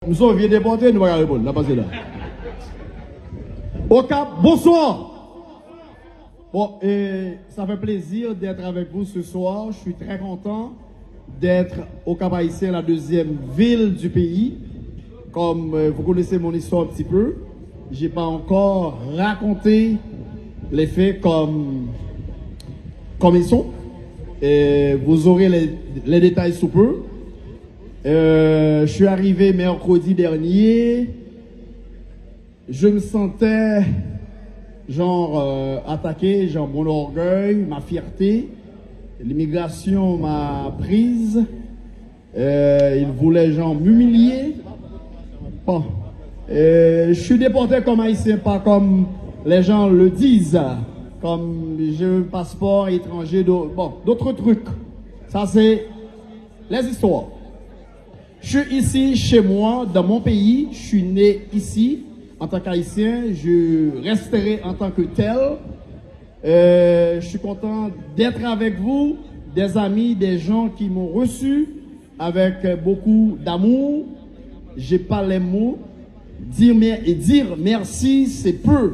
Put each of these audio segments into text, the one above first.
Nous sommes vieux déportés, nous allons répondre. Là, passez là. Au Cap, bonsoir. Bon, et ça fait plaisir d'être avec vous ce soir. Je suis très content d'être au Cap Haïtien, la deuxième ville du pays. Comme vous connaissez mon histoire un petit peu, j'ai pas encore raconté les faits comme ils sont. Et vous aurez les détails sous peu. Je suis arrivé mercredi dernier. Je me sentais genre attaqué, genre mon orgueil, ma fierté. L'immigration m'a prise. Ils voulaient genre m'humilier. Bon. Je suis déporté comme haïtien, pas comme les gens le disent. Comme j'ai un passeport étranger, bon, d'autres trucs. Ça, c'est les histoires. Je suis ici, chez moi, dans mon pays. Je suis né ici, en tant qu'haïtien. Je resterai en tant que tel. Je suis content d'être avec vous, des amis, des gens qui m'ont reçu avec beaucoup d'amour. J'ai pas les mots. Dire merci, c'est peu.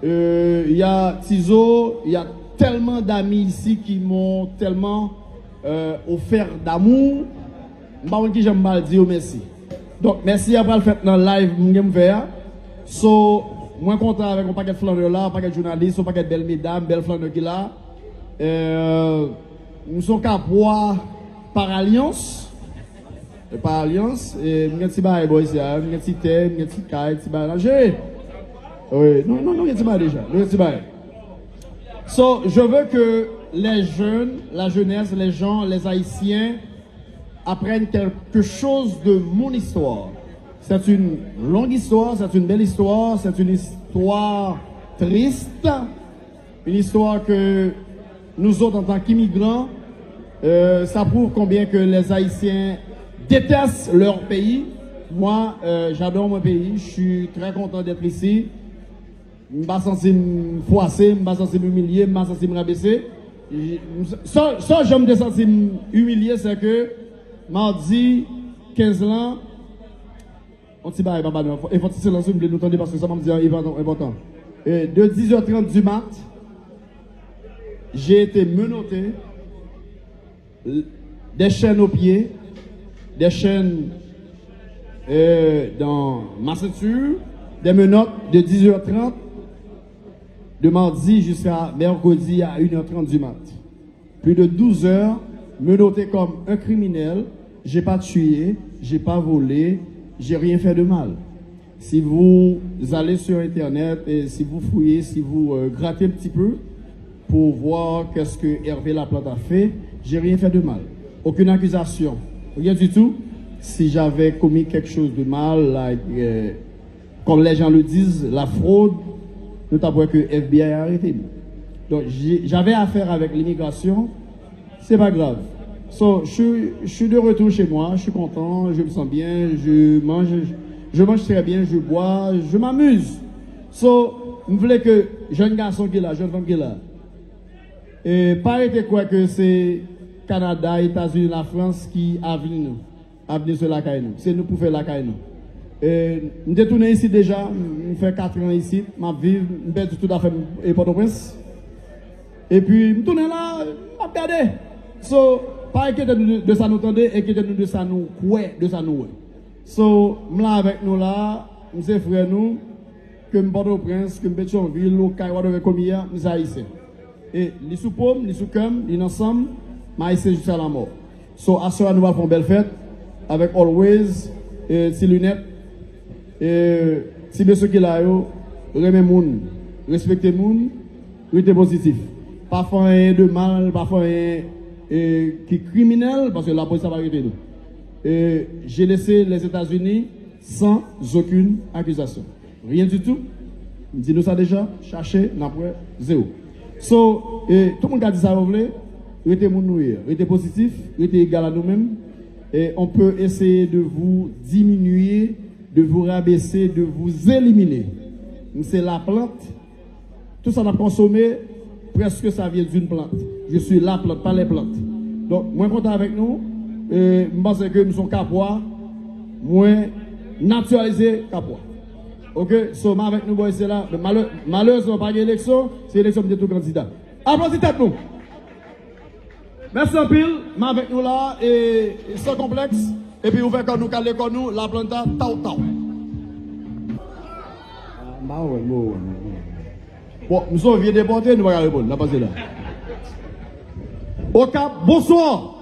Il y a Tizo, il y a tellement d'amis ici qui m'ont tellement offert d'amour. Je j'aime mal dire merci. Donc, merci après le fait dans le live, so, moi content avec un paquet de flaneurs là, un paquet de journalistes, un paquet de belles mesdames, belles flaneurs qui là. Nous sommes capables par alliance. Par alliance, et je suis un petit peu ici, je suis un petit thé, je suis un petit peu oui, non, je suis déjà. So, je veux que les jeunes, la jeunesse, les gens, les Haïtiens apprennent quelque chose de mon histoire. C'est une longue histoire, c'est une belle histoire, c'est une histoire triste, une histoire que nous autres en tant qu'immigrants, ça prouve combien que les Haïtiens détestent leur pays. Moi, j'adore mon pays, je suis très content d'être ici. Je ne suis pas censé me froisser, je ne suis pas censé m'humilier, je ne suis pas censé me rabaisser. Ça, je me censé m'humilier, c'est que mardi 15 ans, on s'y bat, il faut se lancer, nous entendre parce que ça m'a dit important. De 10h30 du mat, j'ai été menotté, des chaînes aux pieds, des chaînes dans ma ceinture, des menottes de 10h30 de mardi jusqu'à mercredi à 1h30 du mat. Plus de 12 heures, menotté comme un criminel. J'ai pas tué, j'ai pas volé, j'ai rien fait de mal. Si vous allez sur Internet et si vous fouillez, si vous grattez un petit peu pour voir qu'est-ce que Hervé Laplante a fait, j'ai rien fait de mal. Aucune accusation, rien du tout. Si j'avais commis quelque chose de mal, comme les gens le disent, la fraude, notamment que FBI a arrêté. Donc j'avais affaire avec l'immigration, c'est pas grave. So, je suis de retour chez moi, je suis content, je me sens bien, je mange très bien, je bois, je m'amuse. So, je voulais que jeune garçon qui est là, jeune femme qui est là, et pas été quoi que c'est Canada, États-Unis, la France qui a venu nous, a venu sur la caille nous. C'est nous pour faire la caille nous. Je suis tourné ici déjà, je fais 4 ans ici, ma vie, je perds tout à fait et Port-au-Prince. Et puis, je tourne là, je perdu. So, pas inquiétez-nous de ça nous tendez, inquiétez-nous de ça nous ouais, de ça nous ouais. So, je suis là avec nous là, je suis frère nous, que je Port-au-Prince, que je Pétionville, local, whatever comme hier, je suis haïtien. Et les sous pomme, les sous cam, les ensemble, je suis haïtien jusqu'à la mort. So, à ce moment, nous allons faire une belle fête, avec Always, ses lunettes, et si monsieur qui est là, remet moun, respectez moun, restez positif. Pas faire de mal, pas faire qui est criminel, parce que la police va arrêter nous. J'ai laissé les États-Unis sans aucune accusation. Rien du tout. Dis-nous ça déjà, cherchez, n'après, zéro. So, tout le monde a dit ça, vous voulez, restez moun nouir, restez positif, restez égal à nous-mêmes, et on peut essayer de vous diminuer, de vous rabaisser, de vous éliminer. C'est la plante. Tout ça on a consommé, presque ça vient d'une plante. Je suis la plante, pas les plantes. Donc, moi content avec nous. Je pense que nous sommes capables. Moi, naturaliser Capois. Ok, so avec nous, c'est là. Malheureusement, pas d'élection, c'est l'élection de tout candidat. Applaudissez nous. Merci un pile, mais avec nous là, et sans complexe, et puis ouvert quand nous calons comme nous, la planta, tau tau. Bon, nous sommes vieux déportés, nous allons répondre, là, passez là. Au Cap, bonsoir.